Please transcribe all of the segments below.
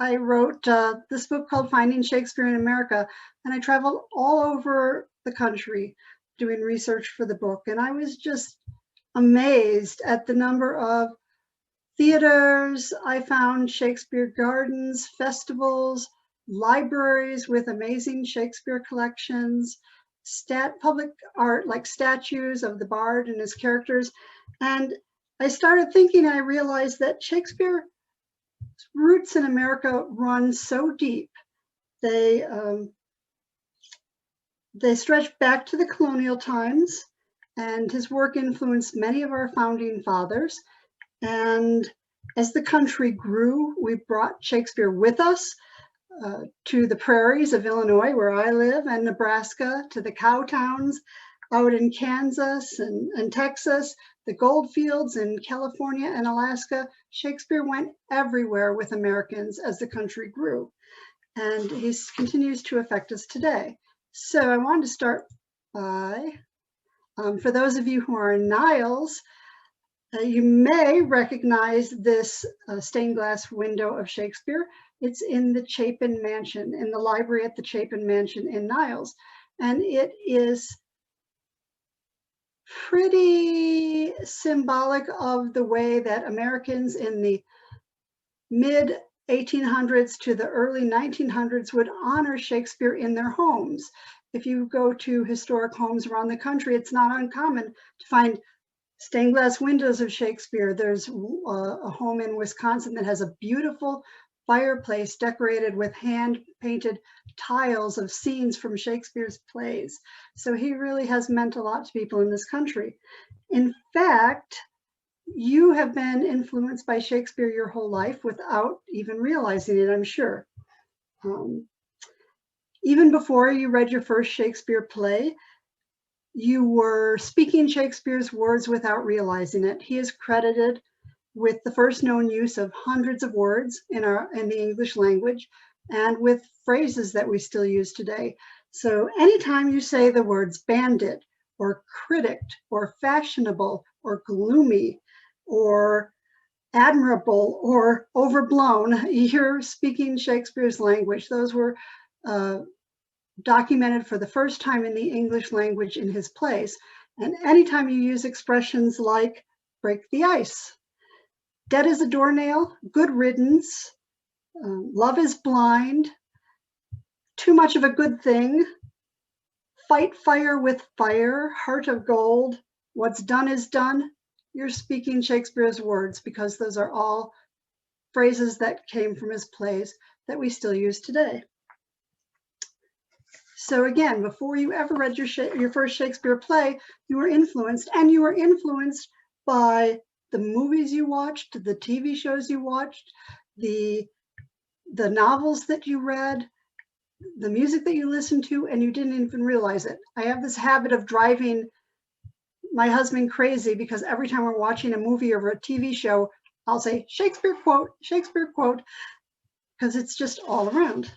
I wrote this book called Finding Shakespeare in America, and I traveled all over the country doing research for the book. And I was just amazed at the number of theaters I found, Shakespeare Gardens, festivals, libraries with amazing Shakespeare collections, public art like statues of the bard and his characters. And I started thinking, I realized that Shakespeare's roots in America run so deep. They stretch back to the colonial times, and his work influenced many of our founding fathers. And as the country grew, we brought Shakespeare with us to the prairies of Illinois, where I live, and Nebraska, to the cow towns out in Kansas and Texas, the gold fields in California and Alaska. Shakespeare went everywhere with Americans as the country grew, and he continues to affect us today. So I wanted to start by, for those of you who are in Niles, you may recognize this stained glass window of Shakespeare. It's in the Chapin Mansion, in the library at the Chapin Mansion in Niles. And it is pretty symbolic of the way that Americans in the mid 1800s to the early 1900s would honor Shakespeare in their homes. If you go to historic homes around the country, it's not uncommon to find stained glass windows of Shakespeare. There's a home in Wisconsin that has a beautiful fireplace decorated with hand-painted tiles of scenes from Shakespeare's plays. So he really has meant a lot to people in this country. In fact, you have been influenced by Shakespeare your whole life without even realizing it, I'm sure. Even before you read your first Shakespeare play, you were speaking Shakespeare's words without realizing it. He is credited with the first known use of hundreds of words in the English language, and with phrases that we still use today. So anytime you say the words bandit or critic or fashionable or gloomy or admirable or overblown, you're speaking Shakespeare's language. Those were documented for the first time in the English language in his plays. And anytime you use expressions like break the ice, dead as a doornail, good riddance, love is blind, too much of a good thing, fight fire with fire, heart of gold, what's done is done, you're speaking Shakespeare's words, because those are all phrases that came from his plays that we still use today. So again, before you ever read your first Shakespeare play, you were influenced, and you were influenced by the movies you watched, the TV shows you watched, the novels that you read, the music that you listened to, and you didn't even realize it. I have this habit of driving my husband crazy, because every time we're watching a movie or a TV show, I'll say Shakespeare quote, because it's just all around.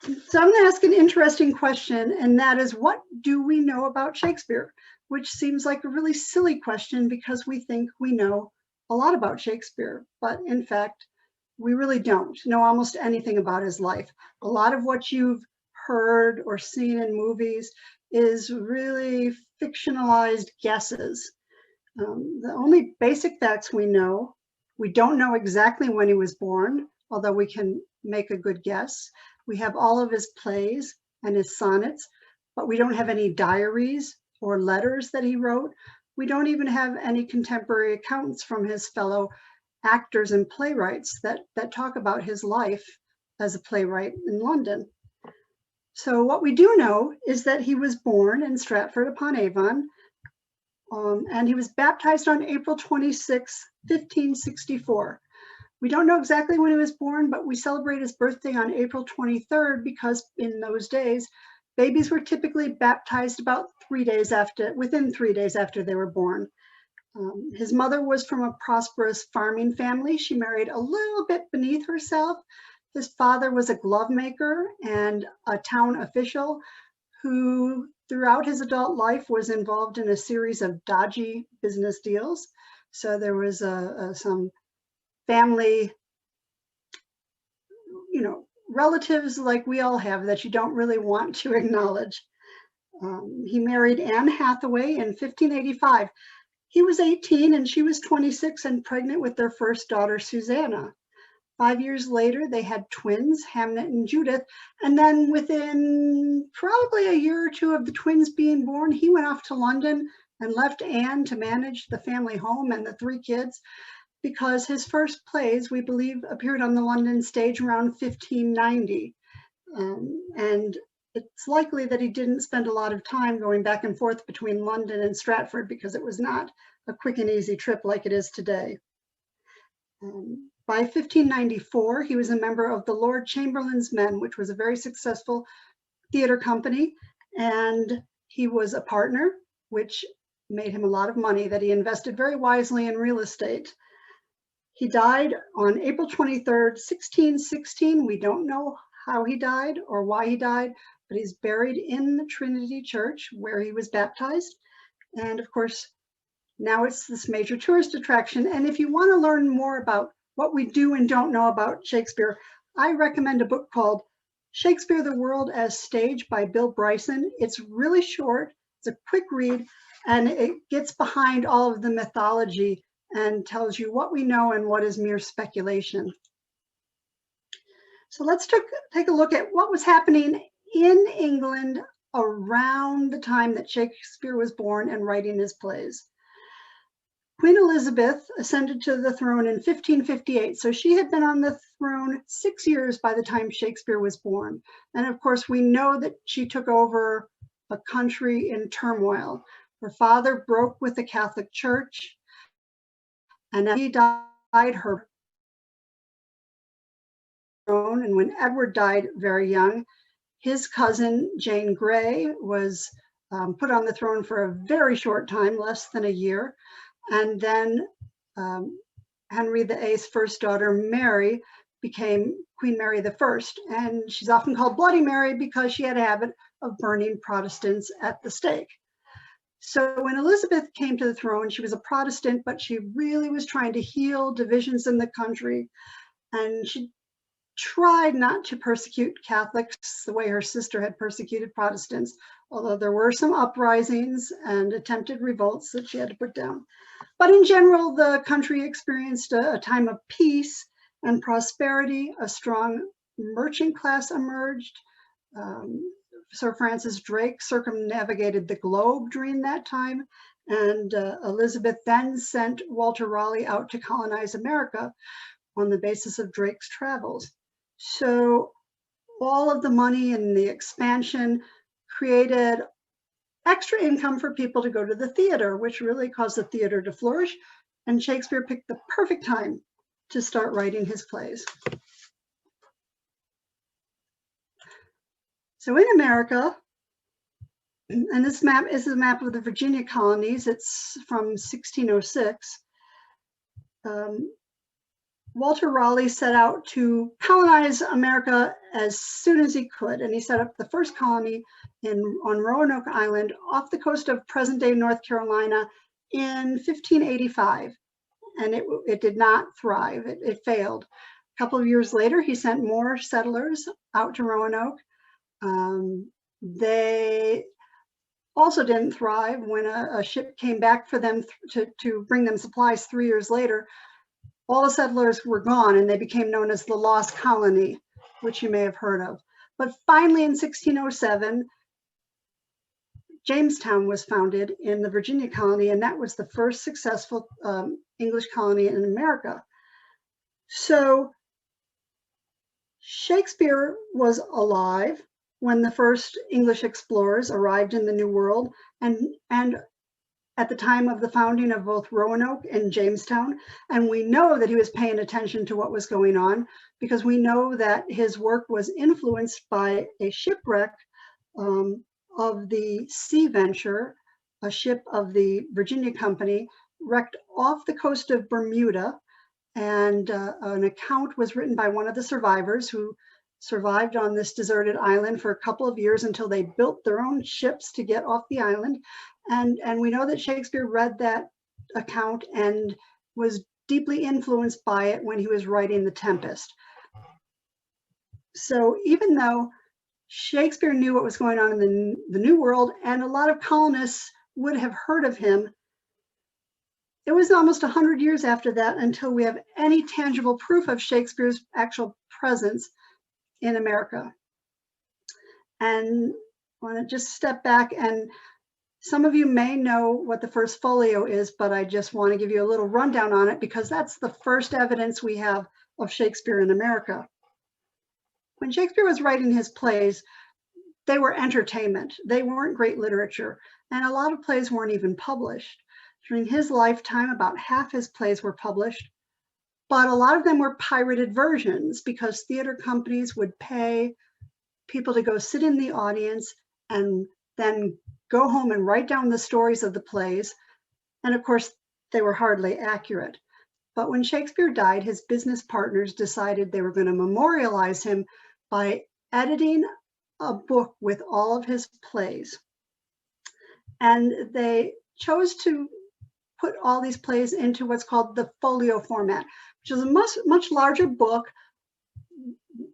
So I'm going to ask an interesting question, and that is, what do we know about Shakespeare? Which seems like a really silly question, because we think we know a lot about Shakespeare, but in fact, we really don't know almost anything about his life. A lot of what you've heard or seen in movies is really fictionalized guesses. The only basic facts we know, we don't know exactly when he was born, although we can make a good guess. We have all of his plays and his sonnets, but we don't have any diaries or letters that he wrote. We don't even have any contemporary accounts from his fellow actors and playwrights that talk about his life as a playwright in London. So what we do know is that he was born in Stratford-upon-Avon, and he was baptized on April 26, 1564. We don't know exactly when he was born, but we celebrate his birthday on April 23rd because in those days, babies were typically baptized about within 3 days after they were born. His mother was from a prosperous farming family. She married a little bit beneath herself. His father was a glove maker and a town official who, throughout his adult life, was involved in a series of dodgy business deals. So there was some family relatives like we all have that you don't really want to acknowledge. He married Anne Hathaway in 1585. He was 18 and she was 26 and pregnant with their first daughter, Susanna. 5 years later, they had twins, Hamnet and Judith. And then within probably a year or two of the twins being born, he went off to London and left Anne to manage the family home and the 3 kids, because his first plays, we believe, appeared on the London stage around 1590. And it's likely that he didn't spend a lot of time going back and forth between London and Stratford, because it was not a quick and easy trip like it is today. By 1594, he was a member of the Lord Chamberlain's Men, which was a very successful theater company, and he was a partner, which made him a lot of money that he invested very wisely in real estate. He died on April 23rd, 1616. We don't know how he died or why he died, but he's buried in the Trinity Church where he was baptized. And of course, now it's this major tourist attraction. And if you want to learn more about what we do and don't know about Shakespeare, I recommend a book called Shakespeare: The World as Stage by Bill Bryson. It's really short, it's a quick read, and it gets behind all of the mythology and tells you what we know and what is mere speculation. So let's take a look at what was happening in England around the time that Shakespeare was born and writing his plays. Queen Elizabeth ascended to the throne in 1558, so she had been on the throne 6 years by the time Shakespeare was born. And of course, we know that she took over a country in turmoil. Her father broke with the Catholic Church, and he died her throne. And when Edward died very young, his cousin Jane Grey was put on the throne for a very short time, less than a year. And then Henry VIII's first daughter, Mary, became Queen Mary I. And she's often called Bloody Mary because she had a habit of burning Protestants at the stake. So when Elizabeth came to the throne, she was a Protestant, but she really was trying to heal divisions in the country. And she tried not to persecute Catholics the way her sister had persecuted Protestants, although there were some uprisings and attempted revolts that she had to put down. But in general, the country experienced a time of peace and prosperity. A strong merchant class emerged. Sir Francis Drake circumnavigated the globe during that time, and Elizabeth then sent Walter Raleigh out to colonize America on the basis of Drake's travels. So all of the money and the expansion created extra income for people to go to the theater, which really caused the theater to flourish, and Shakespeare picked the perfect time to start writing his plays. So in America, and this map is a map of the Virginia colonies, it's from 1606, Walter Raleigh set out to colonize America as soon as he could, and he set up the first colony on Roanoke Island off the coast of present-day North Carolina in 1585, and it did not thrive. It failed. A couple of years later, he sent more settlers out to Roanoke. They also didn't thrive. When a ship came back for them to bring them supplies 3 years later, all the settlers were gone and they became known as the Lost Colony, which you may have heard of. But finally in 1607, Jamestown was founded in the Virginia colony, and that was the first successful English colony in America. So Shakespeare was alive when the first English explorers arrived in the New World, and at the time of the founding of both Roanoke and Jamestown. And we know that he was paying attention to what was going on, because we know that his work was influenced by a shipwreck of the Sea Venture, a ship of the Virginia Company, wrecked off the coast of Bermuda. And an account was written by one of the survivors who survived on this deserted island for a couple of years until they built their own ships to get off the island. And we know that Shakespeare read that account and was deeply influenced by it when he was writing The Tempest. So even though Shakespeare knew what was going on in the New World, and a lot of colonists would have heard of him, it was almost 100 years after that until we have any tangible proof of Shakespeare's actual presence in America. And I want to just step back, and some of you may know what the first folio is, but I just want to give you a little rundown on it because that's the first evidence we have of Shakespeare in America. When Shakespeare was writing his plays, they were entertainment. They weren't great literature, and a lot of plays weren't even published. During his lifetime, about half his plays were published, but a lot of them were pirated versions because theater companies would pay people to go sit in the audience and then go home and write down the stories of the plays. And of course, they were hardly accurate. But when Shakespeare died, his business partners decided they were going to memorialize him by editing a book with all of his plays. And they chose to put all these plays into what's called the folio format, which is a much larger book,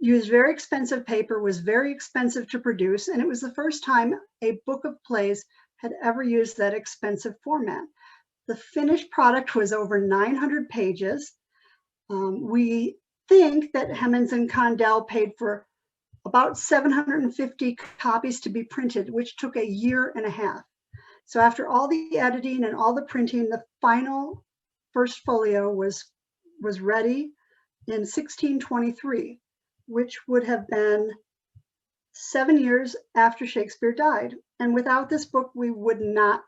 used very expensive paper, was very expensive to produce, and it was the first time a book of plays had ever used that expensive format. The finished product was over 900 pages. We think that Hemans and Condell paid for about 750 copies to be printed, which took a year and a half. So after all the editing and all the printing, the final first folio was ready in 1623, which would have been 7 years after Shakespeare died. And without this book, we would not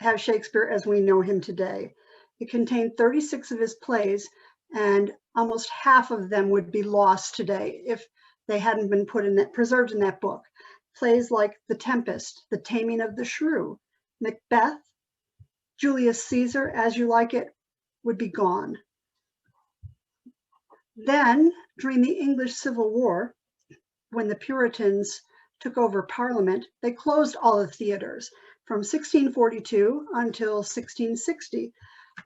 have Shakespeare as we know him today. It contained 36 of his plays, and almost half of them would be lost today if they hadn't been preserved in that book. Plays like The Tempest, The Taming of the Shrew, Macbeth, Julius Caesar, As You Like It, would be gone. Then, during the English Civil War, when the Puritans took over Parliament, they closed all the theaters from 1642 until 1660.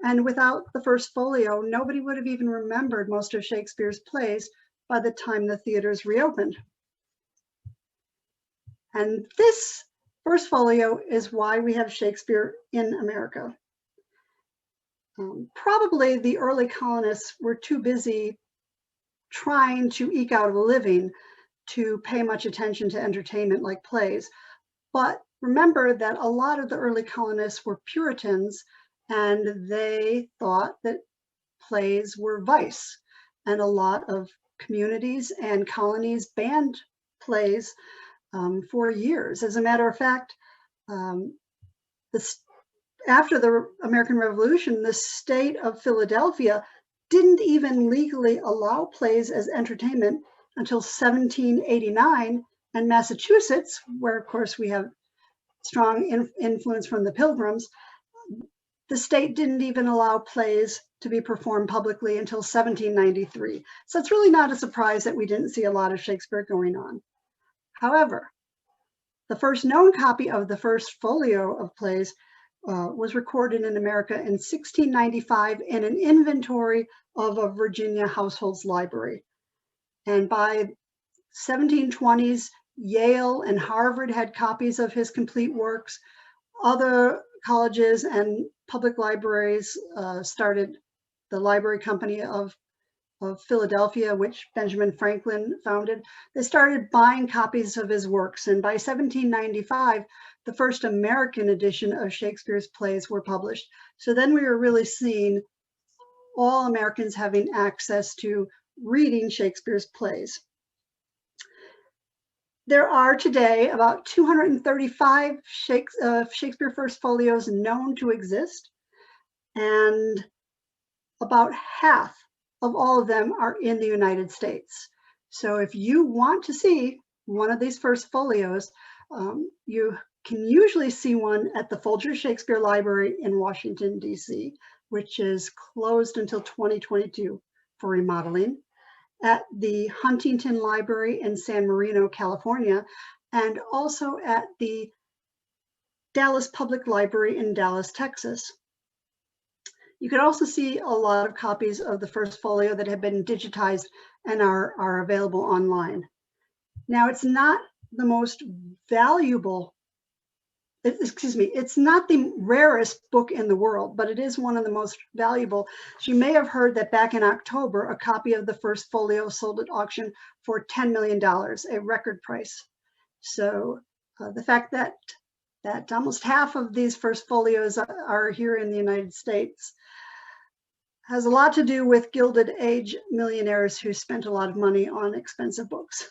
And without the first folio, nobody would have even remembered most of Shakespeare's plays by the time the theaters reopened. And this first folio is why we have Shakespeare in America. Probably the early colonists were too busy trying to eke out a living to pay much attention to entertainment like plays. But remember that a lot of the early colonists were Puritans, and they thought that plays were vice. And a lot of communities and colonies banned plays for years. As a matter of fact, after the American Revolution, the state of Philadelphia didn't even legally allow plays as entertainment until 1789, and Massachusetts, where of course we have strong influence from the Pilgrims, the state didn't even allow plays to be performed publicly until 1793. So it's really not a surprise that we didn't see a lot of Shakespeare going on. However, the first known copy of the first folio of plays was recorded in America in 1695 in an inventory of a Virginia household's library. And by 1720s, Yale and Harvard had copies of his complete works. Other colleges and public libraries started the Library Company of Philadelphia, which Benjamin Franklin founded. They started buying copies of his works, and by 1795, the first American edition of Shakespeare's plays were published. So then we were really seeing all Americans having access to reading Shakespeare's plays. There are today about 235 Shakespeare first folios known to exist, and about half of all of them are in the United States. So if you want to see one of these first folios, you can usually see one at the Folger Shakespeare Library in Washington, D.C., which is closed until 2022 for remodeling, at the Huntington Library in San Marino, California, and also at the Dallas Public Library in Dallas, Texas. You can also see a lot of copies of the first folio that have been digitized and are available online. Now, it's not the most valuable, excuse me, it's not the rarest book in the world, but it is one of the most valuable. So you may have heard that back in October, a copy of the first folio sold at auction for $10 million, a record price. So the fact that almost half of these first folios are here in the United States has a lot to do with Gilded Age millionaires who spent a lot of money on expensive books.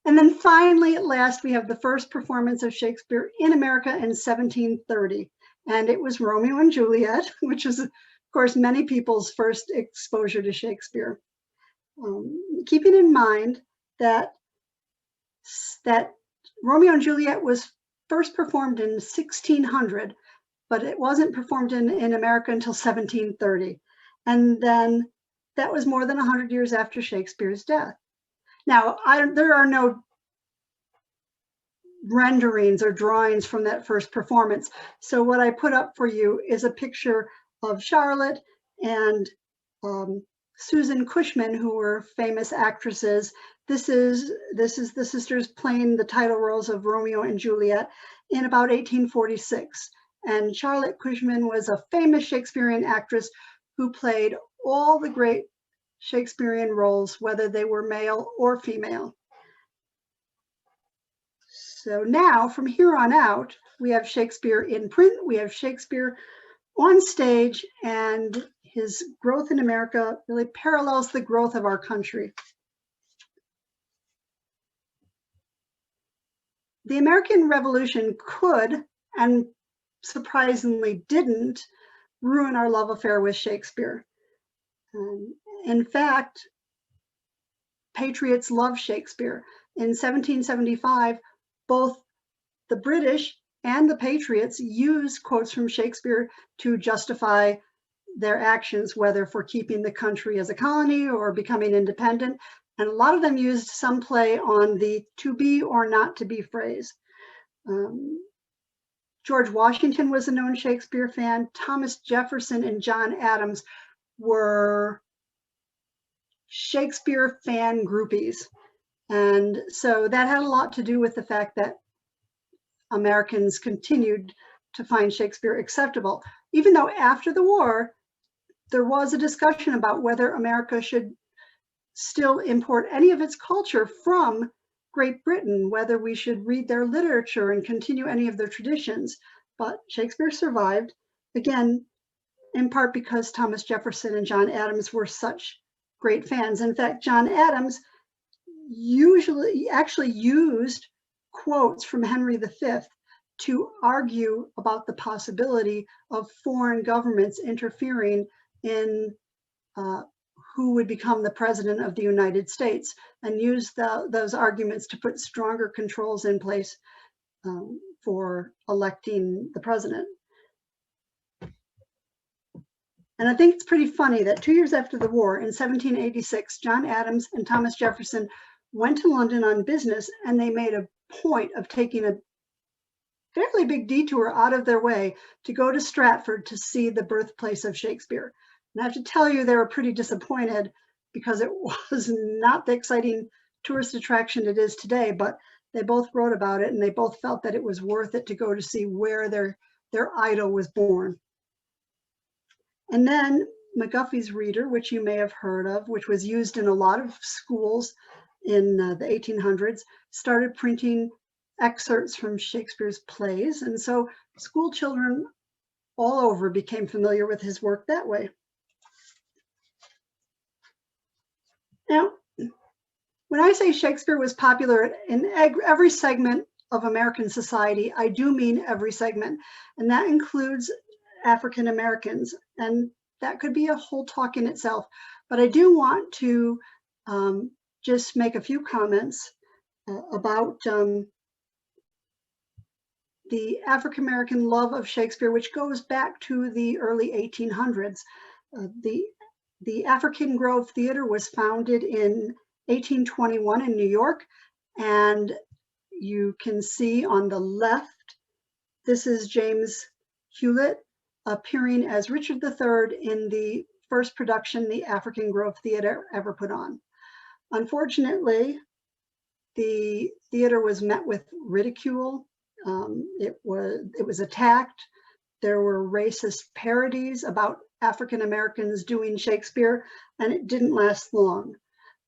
And then finally, at last, we have the first performance of Shakespeare in America in 1730. And it was Romeo and Juliet, which is, of course, many people's first exposure to Shakespeare. Keeping in mind that Romeo and Juliet was first performed in 1600, but it wasn't performed in America until 1730. And then that was more than 100 years after Shakespeare's death. Now, there are no renderings or drawings from that first performance. So what I put up for you is a picture of Charlotte and Susan Cushman, who were famous actresses. This is the sisters playing the title roles of Romeo and Juliet in about 1846. And Charlotte Cushman was a famous Shakespearean actress who played all the great Shakespearean roles, whether they were male or female. So now, from here on out, we have Shakespeare in print, we have Shakespeare on stage, and his growth in America really parallels the growth of our country. The American Revolution could, and surprisingly didn't, ruin our love affair with Shakespeare. In fact, patriots love Shakespeare. In 1775, both the British and the Patriots used quotes from Shakespeare to justify their actions, whether for keeping the country as a colony or becoming independent. And a lot of them used some play on the to be or not to be phrase. George Washington was a known Shakespeare fan. Thomas Jefferson and John Adams were Shakespeare fan groupies. And so that had a lot to do with the fact that Americans continued to find Shakespeare acceptable, even though after the war, there was a discussion about whether America should still import any of its culture from Great Britain, whether we should read their literature and continue any of their traditions. But Shakespeare survived, again, in part because Thomas Jefferson and John Adams were such great fans. In fact, John Adams actually used quotes from Henry V to argue about the possibility of foreign governments interfering in who would become the president of the United States, and used those arguments to put stronger controls in place for electing the president. And I think it's pretty funny that 2 years after the war, in 1786, John Adams and Thomas Jefferson went to London on business, and they made a point of taking a fairly big detour out of their way to go to Stratford to see the birthplace of Shakespeare. And I have to tell you, they were pretty disappointed because it was not the exciting tourist attraction it is today, but they both wrote about it, and they both felt that it was worth it to go to see where their idol was born. And then McGuffey's Reader, which you may have heard of, which was used in a lot of schools in the 1800s, started printing excerpts from Shakespeare's plays. And so school children all over became familiar with his work that way. Now, when I say Shakespeare was popular in every segment of American society, I do mean every segment, and that includes African Americans, and that could be a whole talk in itself. But I do want to just make a few comments about the African American love of Shakespeare, which goes back to the early 1800s. The African Grove Theater was founded in 1821 in New York, and you can see on the left, this is James Hewlett appearing as Richard III in the first production the African Grove Theater ever put on. Unfortunately, the theater was met with ridicule. It was attacked. There were racist parodies about African Americans doing Shakespeare, and it didn't last long.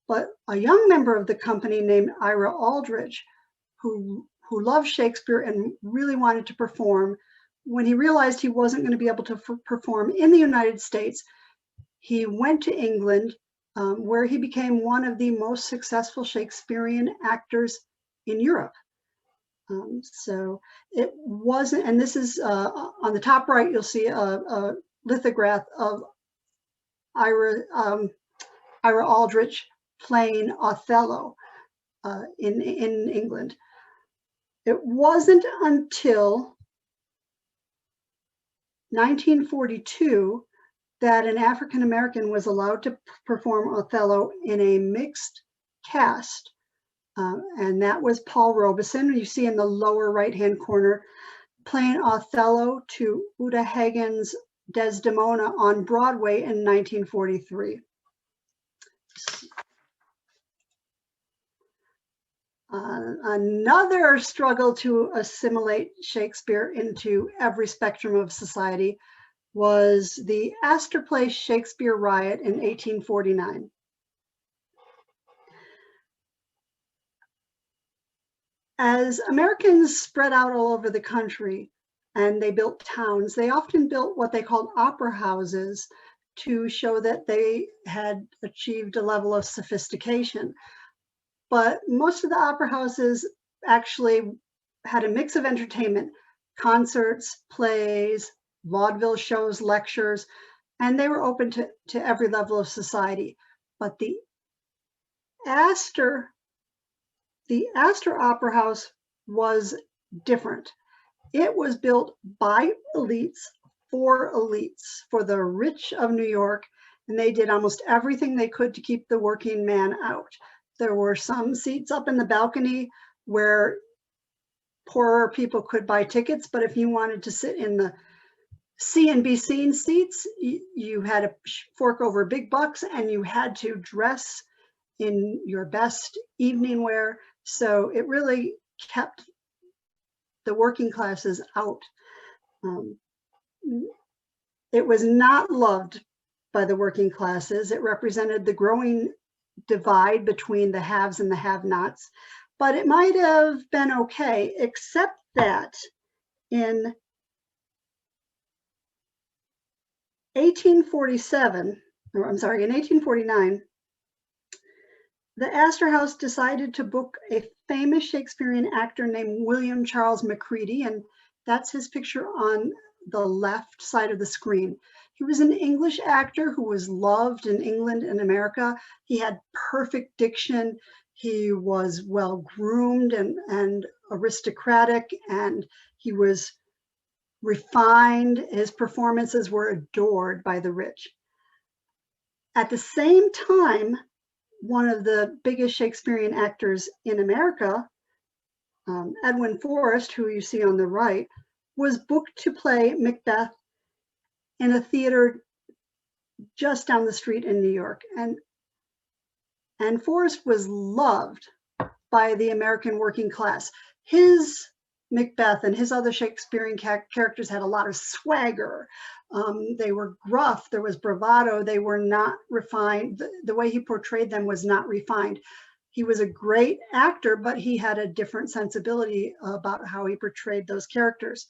But a young member of the company named Ira Aldrich, who loved Shakespeare and really wanted to perform, when he realized he wasn't going to be able to perform in the United States, he went to England, where he became one of the most successful Shakespearean actors in Europe. So it wasn't, and this is on the top right, you'll see a lithograph of Ira Aldrich playing Othello in England. It wasn't until 1942 that an African American was allowed to perform Othello in a mixed cast. And that was Paul Robeson, you see in the lower right-hand corner, playing Othello to Uta Hagen's Desdemona on Broadway in 1943. Another struggle to assimilate Shakespeare into every spectrum of society was the Astor Place Shakespeare Riot in 1849. As Americans spread out all over the country and they built towns, they often built what they called opera houses to show that they had achieved a level of sophistication. But most of the opera houses actually had a mix of entertainment, concerts, plays, vaudeville shows, lectures, and they were open to every level of society. But the Astor Opera House was different. It was built by elites, for the rich of New York, and they did almost everything they could to keep the working man out. There were some seats up in the balcony where poorer people could buy tickets, but if you wanted to sit in the see and be seen seats, you had to fork over big bucks, and you had to dress in your best evening wear. So it really kept the working classes out. It was not loved by the working classes. It represented the growing divide between the haves and the have-nots, but it might have been okay, except that in 1849, the Astor House decided to book a famous Shakespearean actor named William Charles Macready, and that's his picture on the left side of the screen. He was an English actor who was loved in England and America. He had perfect diction. He was well groomed and aristocratic, and he was refined. His performances were adored by the rich. At the same time, one of the biggest Shakespearean actors in America, Edwin Forrest, who you see on the right, was booked to play Macbeth in a theater just down the street in New York. And Forrest was loved by the American working class. His Macbeth and his other Shakespearean characters had a lot of swagger. They were gruff, there was bravado, they were not refined. The way he portrayed them was not refined. He was a great actor, but he had a different sensibility about how he portrayed those characters.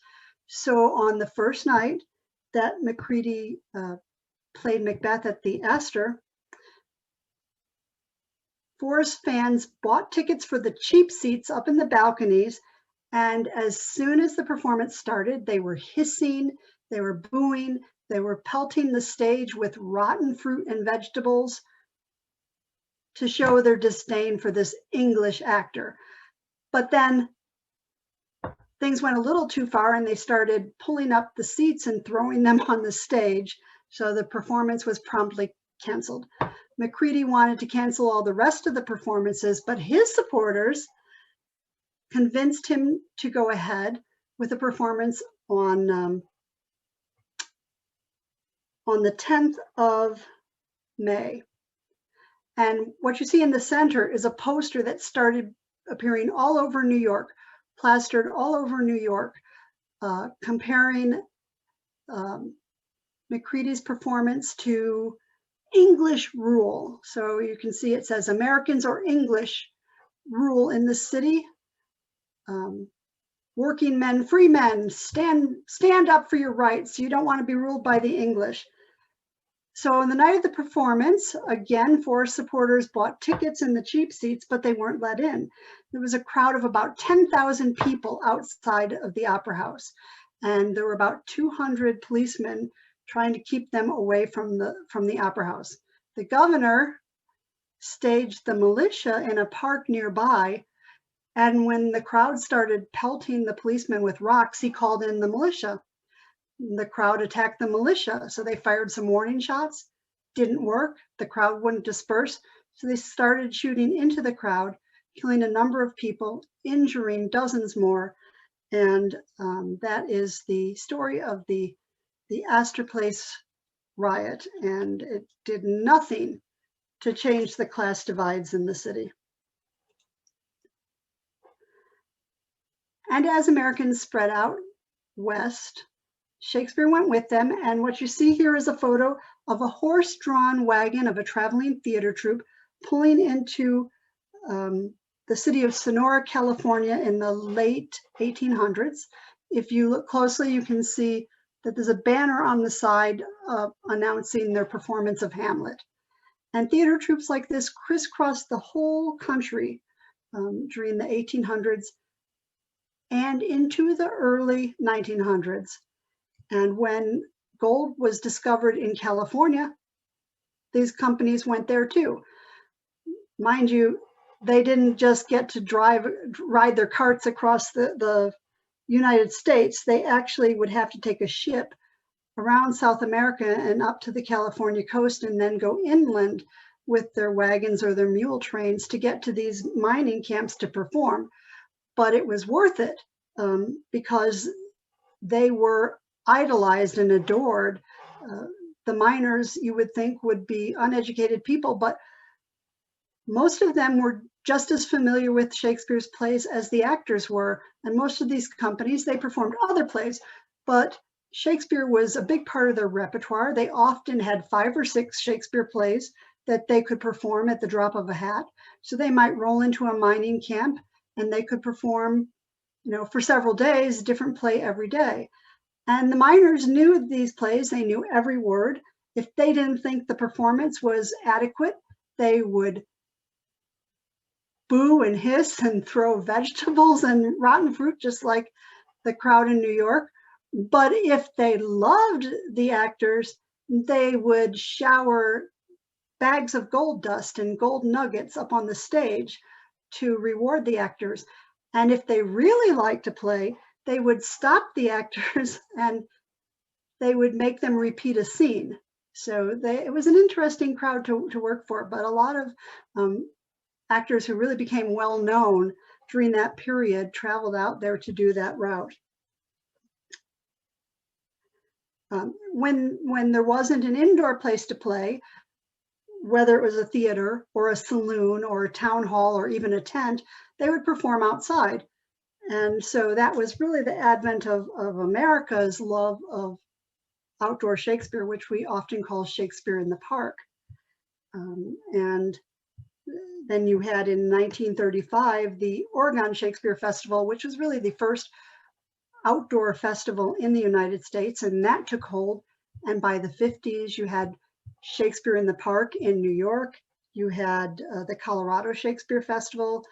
So on the first night that Macready played Macbeth at the Astor, Forrest fans bought tickets for the cheap seats up in the balconies, and as soon as the performance started, they were hissing, they were booing, they were pelting the stage with rotten fruit and vegetables to show their disdain for this English actor. But then things went a little too far, and they started pulling up the seats and throwing them on the stage, so the performance was promptly canceled. Macready wanted to cancel all the rest of the performances, but his supporters convinced him to go ahead with a performance on the 10th of May. And what you see in the center is a poster that started appearing all over New York, plastered all over New York, comparing Macready's performance to English rule. So you can see it says Americans or English rule in the city. Working men, free men, stand up for your rights. You don't want to be ruled by the English. So on the night of the performance, again, Forrest supporters bought tickets in the cheap seats, but they weren't let in. There was a crowd of about 10,000 people outside of the Opera House, and there were about 200 policemen trying to keep them away from the Opera House. The governor staged the militia in a park nearby, and when the crowd started pelting the policemen with rocks, he called in the militia. The crowd attacked the militia, so they fired some warning shots. Didn't work. The crowd wouldn't disperse, so they started shooting into the crowd, killing a number of people, injuring dozens more. And that is the story of the Astor Place riot, and it did nothing to change the class divides in the city. And as Americans spread out west, Shakespeare went with them, and what you see here is a photo of a horse-drawn wagon of a traveling theater troupe pulling into the city of Sonora, California in the late 1800s. If you look closely, you can see that there's a banner on the side announcing their performance of Hamlet. And theater troupes like this crisscrossed the whole country during the 1800s and into the early 1900s. And when gold was discovered in California, these companies went there too. Mind you, they didn't just get to ride their carts across the United States. They actually would have to take a ship around South America and up to the California coast and then go inland with their wagons or their mule trains to get to these mining camps to perform. But it was worth it because they were idolized and adored. The miners, you would think, would be uneducated people, but most of them were just as familiar with Shakespeare's plays as the actors were. And most of these companies, they performed other plays, but Shakespeare was a big part of their repertoire. They often had 5 or 6 Shakespeare plays that they could perform at the drop of a hat. So they might roll into a mining camp and they could perform, for several days, a different play every day. And the miners knew these plays. They knew every word. If they didn't think the performance was adequate, they would boo and hiss and throw vegetables and rotten fruit, just like the crowd in New York. But if they loved the actors, they would shower bags of gold dust and gold nuggets up on the stage to reward the actors. And if they really liked to play, they would stop the actors and they would make them repeat a scene. So it was an interesting crowd to work for, but a lot of actors who really became well known during that period traveled out there to do that route. When there wasn't an indoor place to play, whether it was a theater or a saloon or a town hall or even a tent, they would perform outside. And so that was really the advent of America's love of outdoor Shakespeare, which we often call Shakespeare in the Park. And then you had in 1935 the Oregon Shakespeare Festival, which was really the first outdoor festival in the United States, and that took hold. And by the 50s, you had Shakespeare in the Park in New York. You had the Colorado Shakespeare Festival,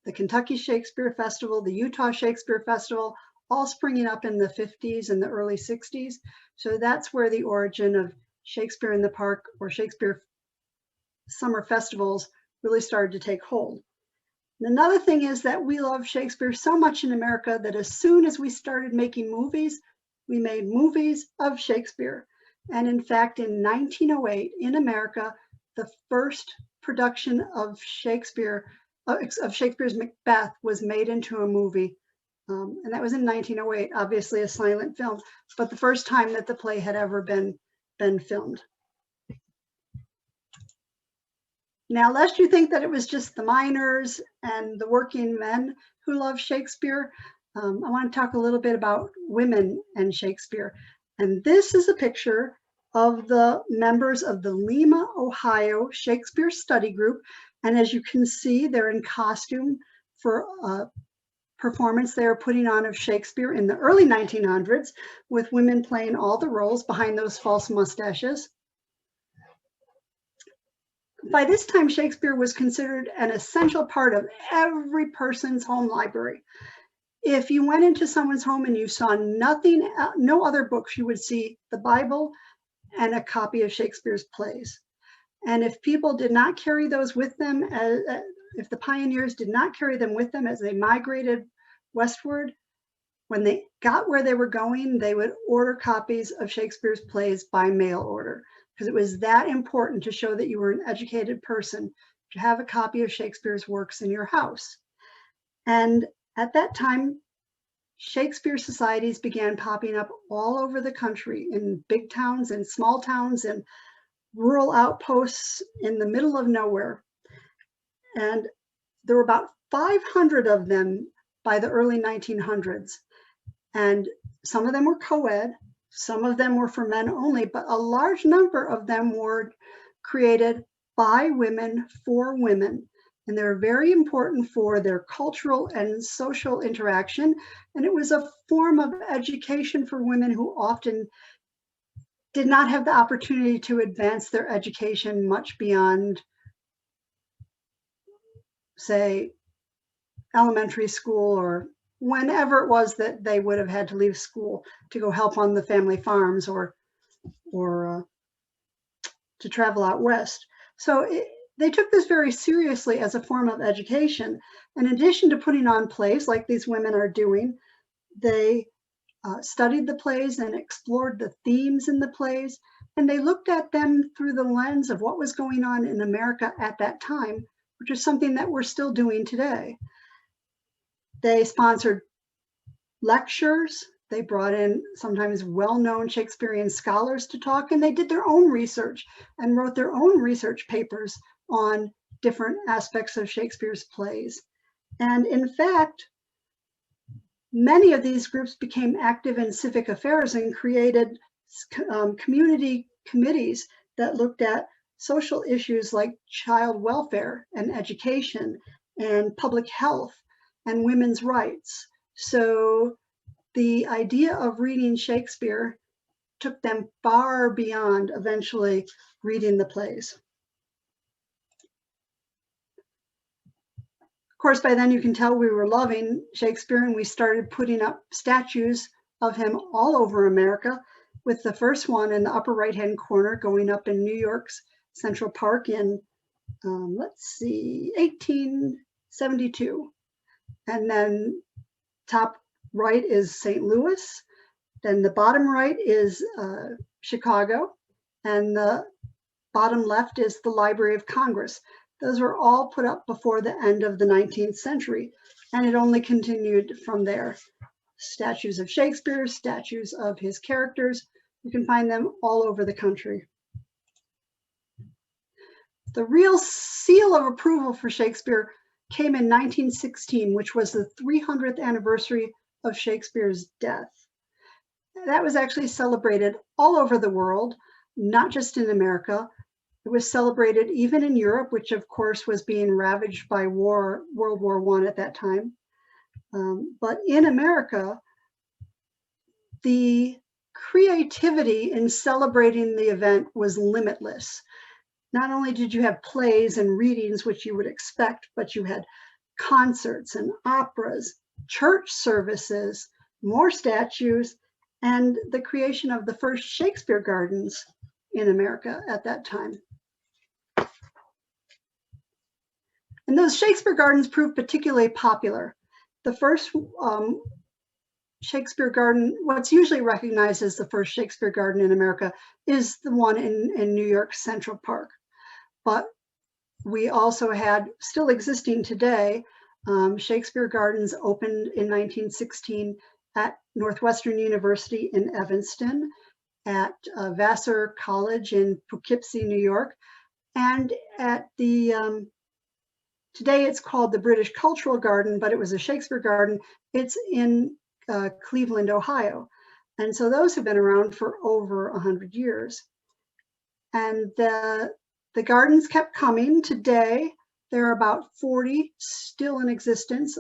the Kentucky Shakespeare Festival, the Utah Shakespeare Festival, all springing up in the 50s and the early 60s. So that's where the origin of Shakespeare in the Park or Shakespeare summer festivals really started to take hold. And another thing is that we love Shakespeare so much in America that as soon as we started making movies, we made movies of Shakespeare. And in fact, in 1908 in America, the first production of Shakespeare's Macbeth was made into a movie. And that was in 1908, obviously a silent film, but the first time that the play had ever been filmed. Now, lest you think that it was just the miners and the working men who loved Shakespeare, I want to talk a little bit about women and Shakespeare. And this is a picture of the members of the Lima, Ohio Shakespeare Study Group. And as you can see, they're in costume for a performance they are putting on of Shakespeare in the early 1900s, with women playing all the roles behind those false mustaches. By this time, Shakespeare was considered an essential part of every person's home library. If you went into someone's home and you saw nothing, no other books, you would see the Bible and a copy of Shakespeare's plays. And if people did not carry those with them, if the pioneers did not carry them with them as they migrated westward, when they got where they were going, they would order copies of Shakespeare's plays by mail order, because it was that important to show that you were an educated person to have a copy of Shakespeare's works in your house. And at that time, Shakespeare societies began popping up all over the country, in big towns and small towns and rural outposts in the middle of nowhere. And there were about 500 of them by the early 1900s. And some of them were co-ed, some of them were for men only, but a large number of them were created by women for women. And they're very important for their cultural and social interaction. And it was a form of education for women who often did not have the opportunity to advance their education much beyond, say, elementary school, or whenever it was that they would have had to leave school to go help on the family farms or to travel out west. So they took this very seriously as a form of education. In addition to putting on plays like these women are doing, they studied the plays and explored the themes in the plays, and they looked at them through the lens of what was going on in America at that time, which is something that we're still doing today. They sponsored lectures. They brought in sometimes well-known Shakespearean scholars to talk, and they did their own research and wrote their own research papers on different aspects of Shakespeare's plays. And in fact, many of these groups became active in civic affairs and created community committees that looked at social issues like child welfare and education and public health and women's rights. So the idea of reading Shakespeare took them far beyond eventually reading the plays. Of course, by then you can tell we were loving Shakespeare, and we started putting up statues of him all over America, with the first one in the upper right-hand corner going up in New York's Central Park in, 1872. And then top right is St. Louis. Then the bottom right is Chicago. And the bottom left is the Library of Congress. Those were all put up before the end of the 19th century. And it only continued from there. Statues of Shakespeare, statues of his characters. You can find them all over the country. The real seal of approval for Shakespeare came in 1916, which was the 300th anniversary of Shakespeare's death. That was actually celebrated all over the world, not just in America. It was celebrated even in Europe, which of course was being ravaged by war, World War I at that time. But in America, the creativity in celebrating the event was limitless. Not only did you have plays and readings, which you would expect, but you had concerts and operas, church services, more statues, and the creation of the first Shakespeare Gardens in America at that time. And those Shakespeare Gardens proved particularly popular. The first Shakespeare Garden, what's usually recognized as the first Shakespeare Garden in America, is the one in New York's Central Park. But we also had, still existing today, Shakespeare Gardens opened in 1916 at Northwestern University in Evanston, at Vassar College in Poughkeepsie, New York, And at the, today it's called the British Cultural Garden, but it was a Shakespeare Garden. It's in Cleveland, Ohio. And so those have been around for over 100 years. And the gardens kept coming. Today, there are about 40 still in existence.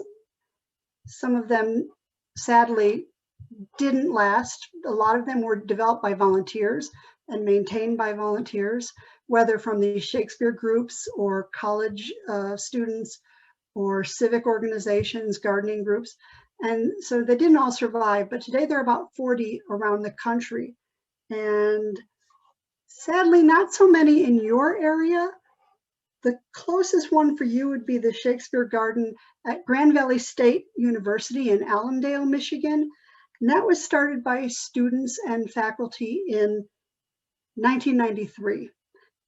Some of them, sadly, didn't last. A lot of them were developed by volunteers and maintained by volunteers, whether from the Shakespeare groups or college students or civic organizations, gardening groups. And so they didn't all survive, but today there are about 40 around the country. And sadly, not so many in your area. The closest one for you would be the Shakespeare Garden at Grand Valley State University in Allendale, Michigan. And that was started by students and faculty in 1993.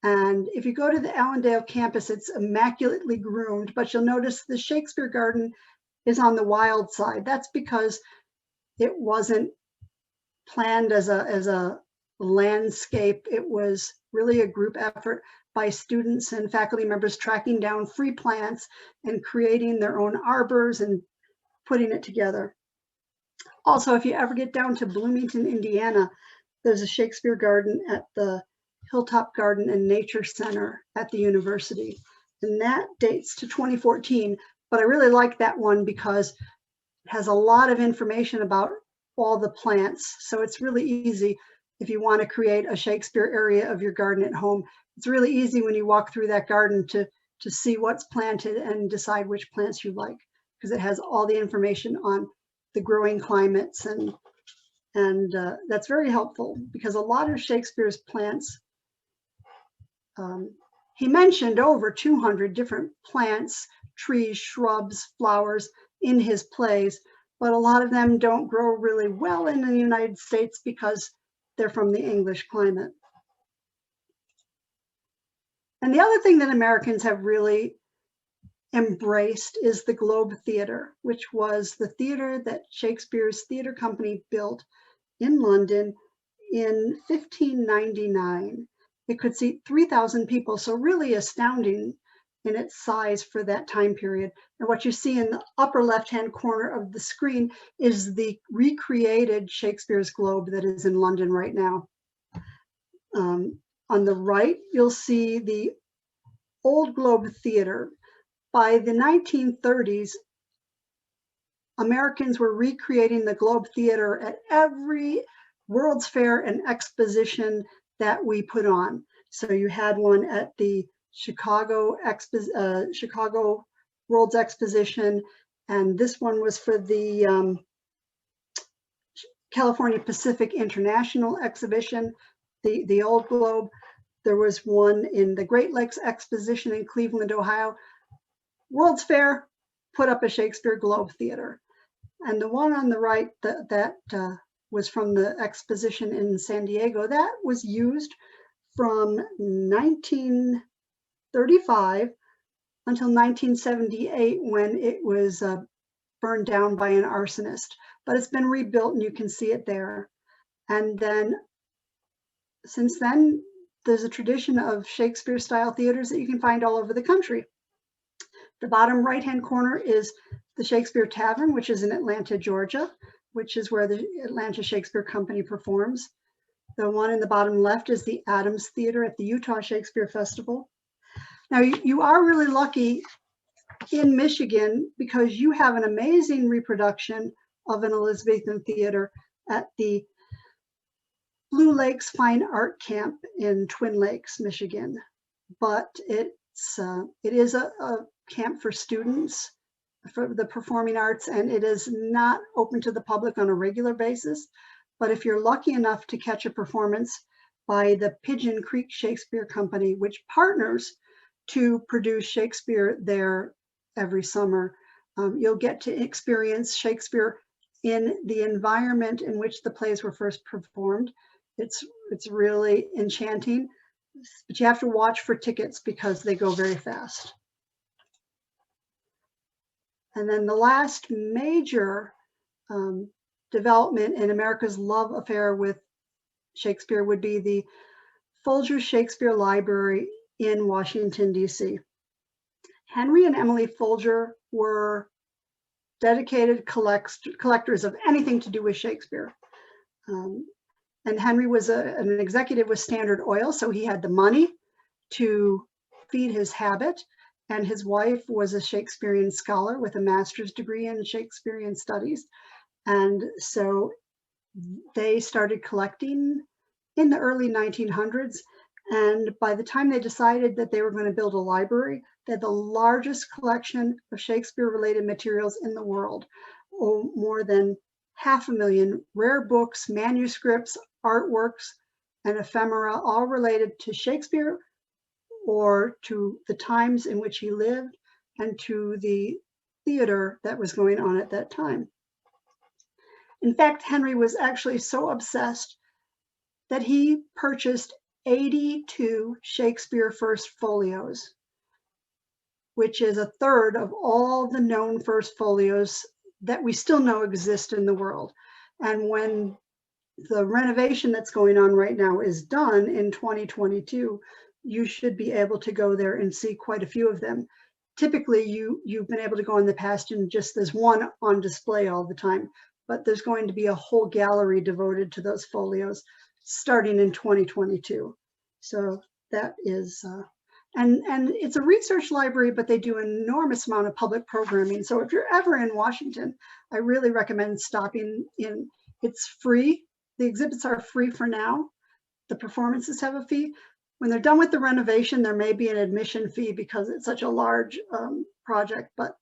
And if you go to the Allendale campus, it's immaculately groomed, but you'll notice the Shakespeare Garden is on the wild side. That's because it wasn't planned as a landscape. It was really a group effort by students and faculty members tracking down free plants and creating their own arbors and putting it together. Also, if you ever get down to Bloomington, Indiana, there's a Shakespeare Garden at the Hilltop Garden and Nature Center at the university. And that dates to 2014, but I really like that one because it has a lot of information about all the plants. So it's really easy if you want to create a Shakespeare area of your garden at home. It's really easy when you walk through that garden to see what's planted and decide which plants you like, because it has all the information on the growing climates, and that's very helpful because a lot of Shakespeare's plants, he mentioned over 200 different plants, trees, shrubs, flowers in his plays, but a lot of them don't grow really well in the United States because they're from the English climate. And the other thing that Americans have really embraced is the Globe Theatre, which was the theater that Shakespeare's theater company built in London in 1599. It could seat 3,000 people, so really astounding in its size for that time period. And what you see in the upper left-hand corner of the screen is the recreated Shakespeare's Globe that is in London right now. On the right, you'll see the Old Globe Theatre. By the 1930s, Americans were recreating the Globe Theatre at every World's Fair and exposition that we put on. So you had one at the Chicago World's Exposition, and this one was for the California Pacific International Exhibition, the Old Globe. There was one in the Great Lakes Exposition in Cleveland, Ohio. World's Fair put up a Shakespeare Globe Theater. And the one on the right that was from the exposition in San Diego, that was used from 1935 until 1978 when it was burned down by an arsonist. But it's been rebuilt and you can see it there. And then since then, there's a tradition of Shakespeare-style theaters that you can find all over the country. The bottom right-hand corner is the Shakespeare Tavern, which is in Atlanta, Georgia, which is where the Atlanta Shakespeare Company performs. The one in the bottom left is the Adams Theater at the Utah Shakespeare Festival. Now, you are really lucky in Michigan because you have an amazing reproduction of an Elizabethan theater at the Blue Lakes Fine Art Camp in Twin Lakes, Michigan. But it is a camp for students for the performing arts, and it is not open to the public on a regular basis. But if you're lucky enough to catch a performance by the Pigeon Creek Shakespeare Company, which partners to produce Shakespeare there every summer, you'll get to experience Shakespeare in the environment in which the plays were first performed. It's really enchanting, but you have to watch for tickets because they go very fast. And then the last major development in America's love affair with Shakespeare would be the Folger Shakespeare Library in Washington, D.C. Henry and Emily Folger were dedicated collectors of anything to do with Shakespeare. And Henry was an executive with Standard Oil, so he had the money to feed his habit. And his wife was a Shakespearean scholar with a master's degree in Shakespearean studies. And so they started collecting in the early 1900s. And by the time they decided that they were going to build a library, they had the largest collection of Shakespeare-related materials in the world. More than 500,000 rare books, manuscripts, artworks, and ephemera, all related to Shakespeare or to the times in which he lived and to the theater that was going on at that time. In fact, Henry was actually so obsessed that he purchased 82 Shakespeare First Folios, which is a third of all the known first folios that we still know exist in the world. And when the renovation that's going on right now is done in 2022, you should be able to go there and see quite a few of them. Typically, you've been able to go in the past and just there's one on display all the time, but there's going to be a whole gallery devoted to those folios starting in 2022. So that is, and it's a research library, but they do an enormous amount of public programming. So if you're ever in Washington, I really recommend stopping in. It's free. The exhibits are free for now. The performances have a fee. When they're done with the renovation, there may be an admission fee because it's such a large project, but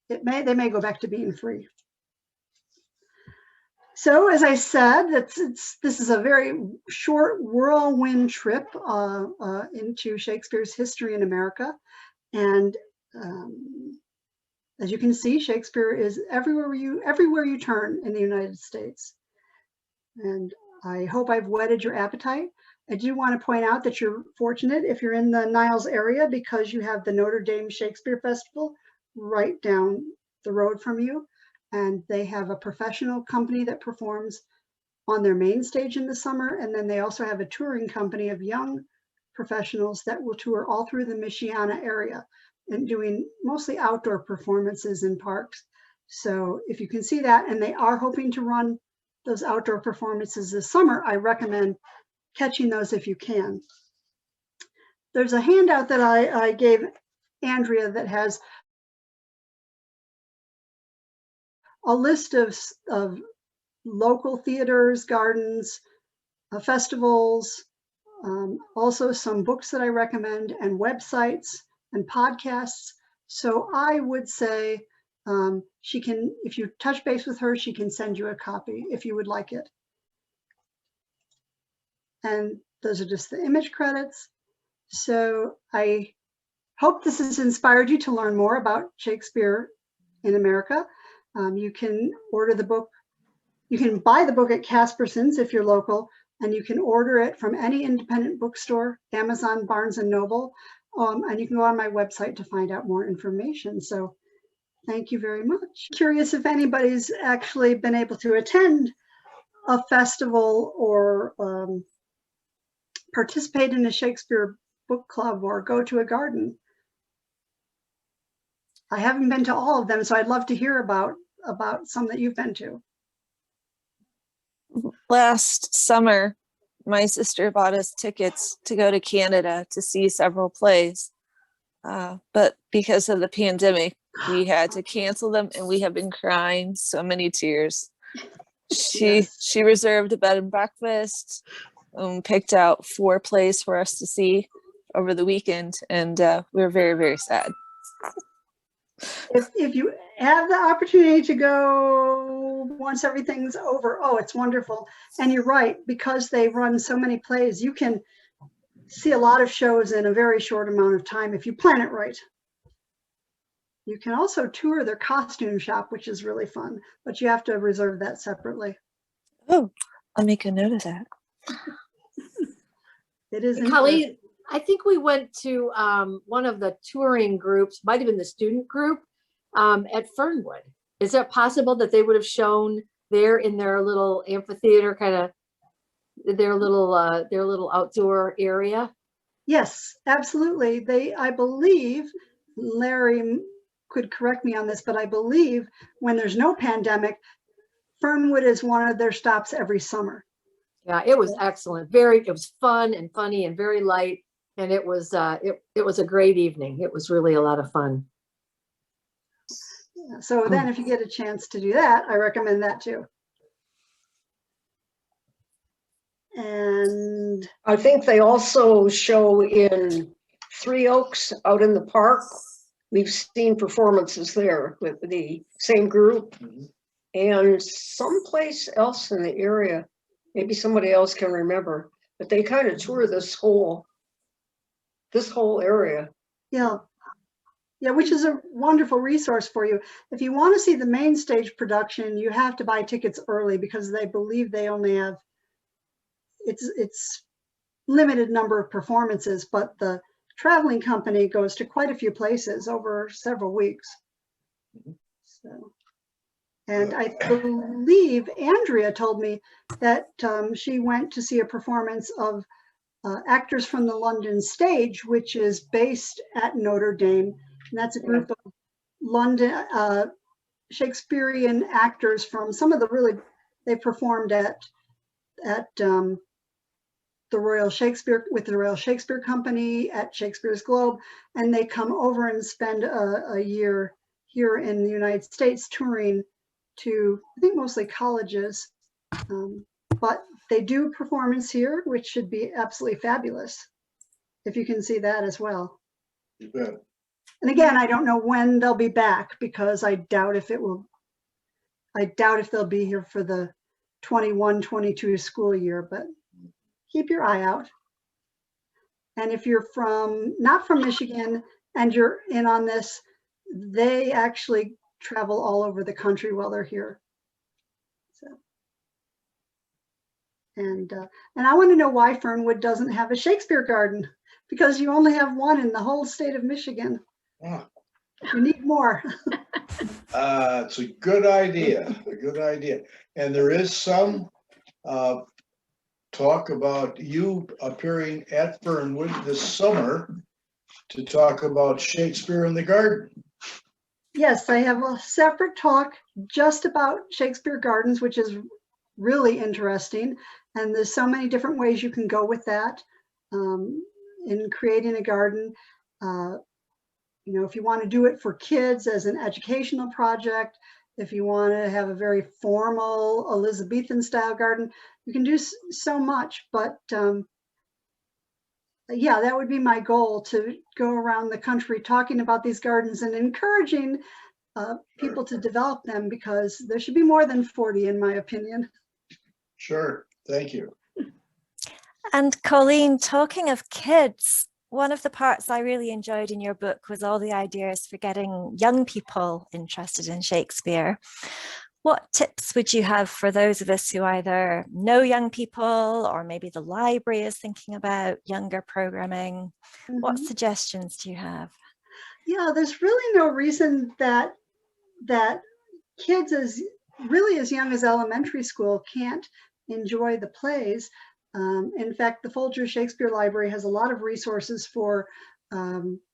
they may go back to being free. So as I said, this is a very short whirlwind trip into Shakespeare's history in America. And as you can see, Shakespeare is everywhere you turn in the United States. And I hope I've whetted your appetite. I do want to point out that you're fortunate if you're in the Niles area because you have the Notre Dame Shakespeare Festival right down the road from you. And they have a professional company that performs on their main stage in the summer. And then they also have a touring company of young professionals that will tour all through the Michiana area and doing mostly outdoor performances in parks. So if you can see that, and they are hoping to run those outdoor performances this summer, I recommend catching those if you can. There's a handout that I gave Andrea that has a list of local theaters, gardens, festivals, also some books that I recommend, and websites and podcasts. So I would say she can, if you touch base with her, she can send you a copy if you would like it. And those are just the image credits. So I hope this has inspired you to learn more about Shakespeare in America. You can order the book. You can buy the book at Casperson's if you're local, and you can order it from any independent bookstore, Amazon, Barnes and Noble, and you can go on my website to find out more information. So thank you very much. Curious if anybody's actually been able to attend a festival or participate in a Shakespeare book club or go to a garden. I haven't been to all of them, so I'd love to hear about some that you've been to. Last summer, my sister bought us tickets to go to Canada to see several plays. But because of the pandemic, we had to cancel them, and we have been crying so many tears. She reserved a bed and breakfast, picked out 4 plays for us to see over the weekend, and we were very, very sad. If you have the opportunity to go once everything's over, oh, it's wonderful. And you're right, because they run so many plays, you can see a lot of shows in a very short amount of time if you plan it right. You can also tour their costume shop, which is really fun, but you have to reserve that separately. Oh, I'll make a note of that. It is. Colleen, I think we went to one of the touring groups, might have been the student group at Fernwood. Is it possible that they would have shown there in their little amphitheater, kind of their little outdoor area? Yes, absolutely. I believe, Larry could correct me on this, but I believe when there's no pandemic, Fernwood is one of their stops every summer. Yeah, it was excellent. It was fun and funny and very light. And it was a great evening. It was really a lot of fun. So then if you get a chance to do that, I recommend that too. And I think they also show in Three Oaks out in the park. We've seen performances there with the same group, and someplace else in the area. Maybe somebody else can remember, but they kind of tour this whole area. yeah, which is a wonderful resource for you. If you want to see the main stage production, you have to buy tickets early because they believe they only have it's limited number of performances, but the traveling company goes to quite a few places over several weeks. So, and I believe Andrea told me that she went to see a performance of actors from the London stage, which is based at Notre Dame. And that's a group of London Shakespearean actors from some of the they performed at the Royal Shakespeare, with the Royal Shakespeare Company at Shakespeare's Globe, and they come over and spend a year here in the United States touring to, I think, mostly colleges, but they do performance here, which should be absolutely fabulous if you can see that as well. You bet. And again, I don't know when they'll be back because I doubt if they'll be here for the 21-22 school year, but keep your eye out. And if you're not from Michigan and you're in on this, they actually travel all over the country while they're here. So, and I want to know why Fernwood doesn't have a Shakespeare Garden, because you only have one in the whole state of Michigan. Ah. You need more. It's a good idea, And there is some talk about you appearing at Fernwood this summer to talk about Shakespeare in the Garden. Yes, I have a separate talk just about Shakespeare Gardens, which is really interesting. And there's so many different ways you can go with that in creating a garden. If you want to do it for kids as an educational project, if you want to have a very formal Elizabethan style garden, you can do so much. But yeah, that would be my goal, to go around the country talking about these gardens and encouraging people to develop them, because there should be more than 40, in my opinion. Sure, thank you. And Colleen, talking of kids, one of the parts I really enjoyed in your book was all the ideas for getting young people interested in Shakespeare. What tips would you have for those of us who either know young people, or maybe the library is thinking about younger programming? Mm-hmm. What suggestions do you have? Yeah, there's really no reason that kids as young as elementary school can't enjoy the plays. In fact, the Folger Shakespeare Library has a lot of resources for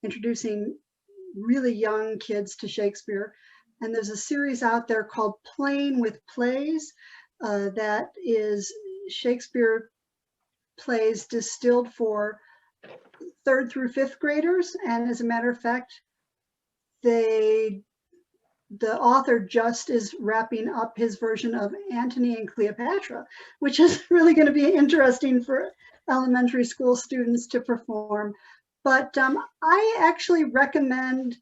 introducing really young kids to Shakespeare. And there's a series out there called Playing with Plays that is Shakespeare plays distilled for 3rd through 5th graders. And as a matter of fact, the author just is wrapping up his version of Antony and Cleopatra, which is really going to be interesting for elementary school students to perform. But I actually recommend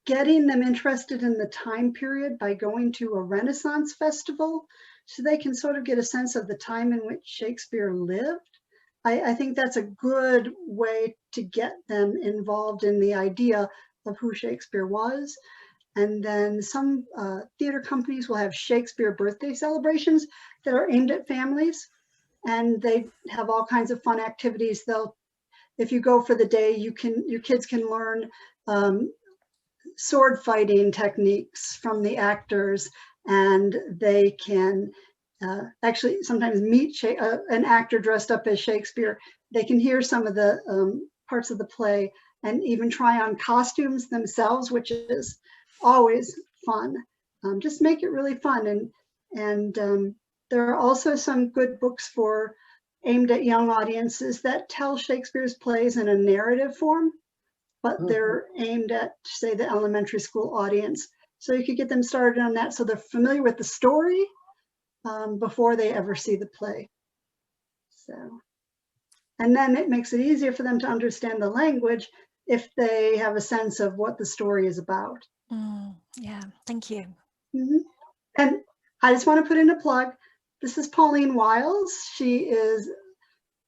getting them interested in the time period by going to a Renaissance festival, so they can sort of get a sense of the time in which Shakespeare lived. I think that's a good way to get them involved in the idea of who Shakespeare was. And then some theater companies will have Shakespeare birthday celebrations that are aimed at families, and they have all kinds of fun activities. If you go for the day, your kids can learn sword fighting techniques from the actors, and they can actually sometimes meet an actor dressed up as Shakespeare. They can hear some of the parts of the play and even try on costumes themselves, which is always fun. Just make it really fun. And there are also some good books aimed at young audiences that tell Shakespeare's plays in a narrative form, but they're aimed at, say, the elementary school audience. So you could get them started on that so they're familiar with the story before they ever see the play. So, and then it makes it easier for them to understand the language if they have a sense of what the story is about. Yeah, thank you. And I just want to put in a plug. This is Pauline Wiles. She is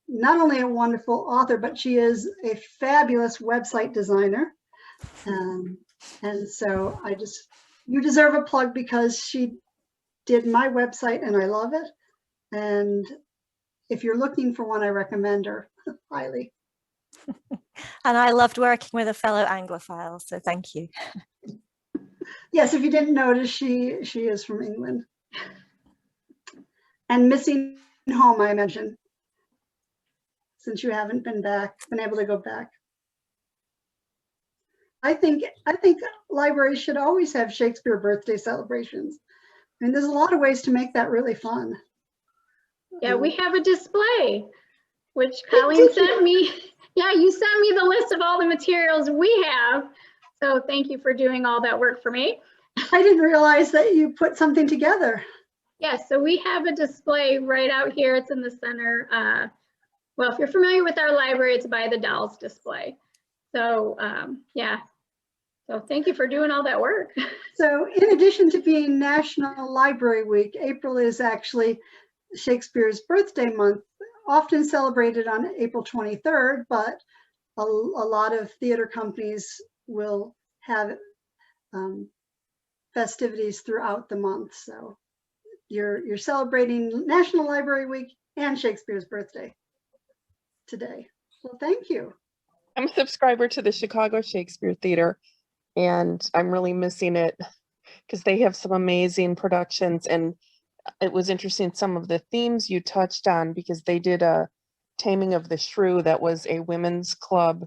not only a wonderful author, but she is a fabulous website designer. And so you deserve a plug because she did my website and I love it. And if you're looking for one, I recommend her highly. And I loved working with a fellow Anglophile, so thank you. Yes, if you didn't notice, she is from England. And missing home, I mentioned, since you haven't been able to go back. I think libraries should always have Shakespeare birthday celebrations. I mean, there's a lot of ways to make that really fun. Yeah, we have a display, which Colleen sent me. Yeah, you sent me the list of all the materials we have. So thank you for doing all that work for me. I didn't realize that you put something together. Yes, so we have a display right out here. It's in the center. Well, if you're familiar with our library, it's by the dolls display. So yeah, so thank you for doing all that work. So in addition to being National Library Week, April is actually Shakespeare's birthday month, often celebrated on April 23rd, but a lot of theater companies will have festivities throughout the month. So you're celebrating National Library Week and Shakespeare's birthday today. Well, thank you. I'm a subscriber to the Chicago Shakespeare Theater, and I'm really missing it because they have some amazing productions. And it was interesting, some of the themes you touched on, because they did a Taming of the Shrew that was a women's club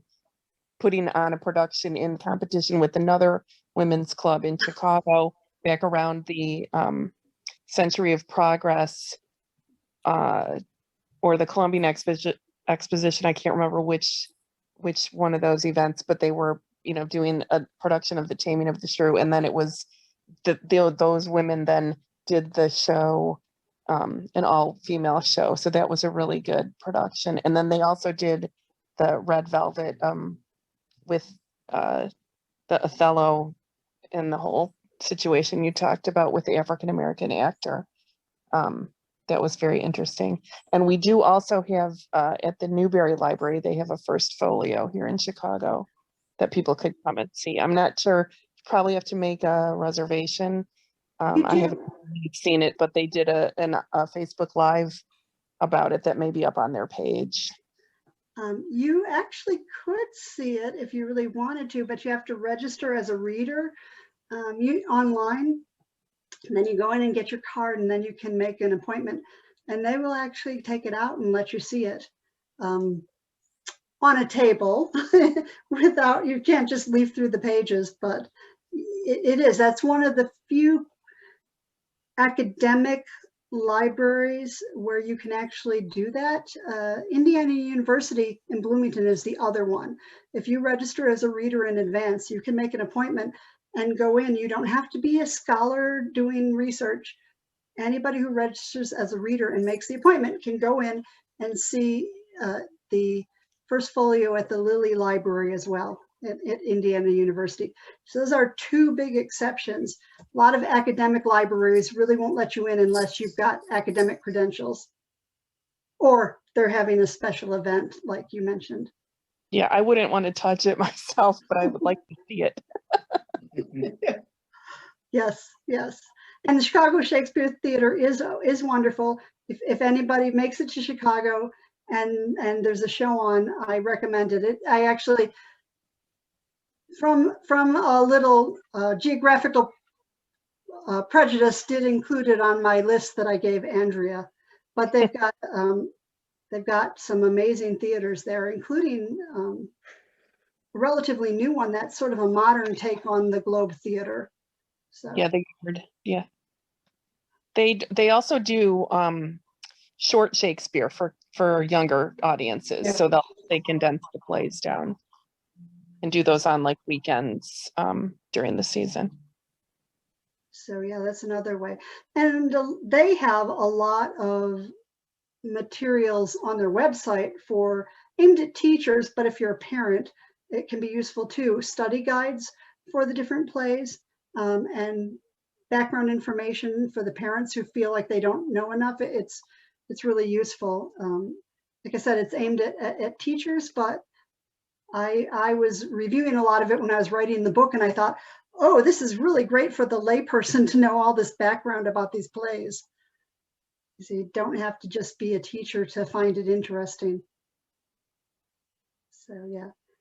putting on a production in competition with another women's club in Chicago back around the Century of Progress or the Columbian Exposition. I can't remember which one of those events, but they were, doing a production of the Taming of the Shrew. And then it was those women then did the show, an all-female show. So that was a really good production. And then they also did the Red Velvet with the Othello and the whole situation you talked about with the African-American actor. That was very interesting. And we do also have at the Newberry Library, they have a first folio here in Chicago that people could come and see. I'm not sure, you probably have to make a reservation. I haven't seen it, but they did a Facebook Live about it that may be up on their page. You actually could see it if you really wanted to, but you have to register as a reader online. And then you go in and get your card, and then you can make an appointment, and they will actually take it out and let you see it on a table without, you can't just leaf through the pages, but that's one of the few academic libraries where you can actually do that. Indiana University in Bloomington is the other one. If you register as a reader in advance, you can make an appointment and go in. You don't have to be a scholar doing research. Anybody who registers as a reader and makes the appointment can go in and see the first folio at the Lilly Library as well at Indiana University. So those are two big exceptions. A lot of academic libraries really won't let you in unless you've got academic credentials, or they're having a special event like you mentioned. Yeah, I wouldn't want to touch it myself, but I would like to see it. Yes, yes. And the Chicago Shakespeare Theater is wonderful. If anybody makes it to Chicago and there's a show on, I recommended it. I actually, from a little geographical prejudice, did include it on my list that I gave Andrea. But they've got they've got some amazing theaters there, including a relatively new one that's sort of a modern take on the Globe Theater. So Yeah, yeah. They also do short Shakespeare for younger audiences. Yeah. So they condense the plays down and do those on like weekends during the season. So yeah, that's another way. And they have a lot of materials on their website aimed at teachers, but if you're a parent, it can be useful too. Study guides for the different plays, and background information for the parents who feel like they don't know enough. It's really useful. Like I said, it's aimed at teachers, but I was reviewing a lot of it when I was writing the book, and I thought, oh, this is really great for the layperson to know all this background about these plays. So you don't have to just be a teacher to find it interesting. So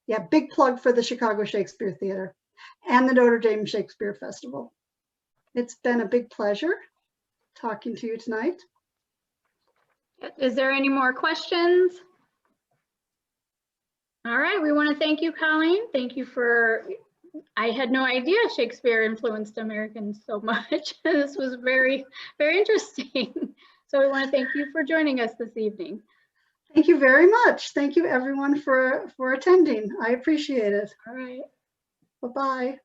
yeah, big plug for the Chicago Shakespeare Theater and the Notre Dame Shakespeare Festival. It's been a big pleasure talking to you tonight. Is there any more questions? All right, we want to thank you, Colleen. Thank you I had no idea Shakespeare influenced Americans so much. This was very, very interesting. So we want to thank you for joining us this evening. Thank you very much. Thank you everyone for attending. I appreciate it. All right. Bye-bye.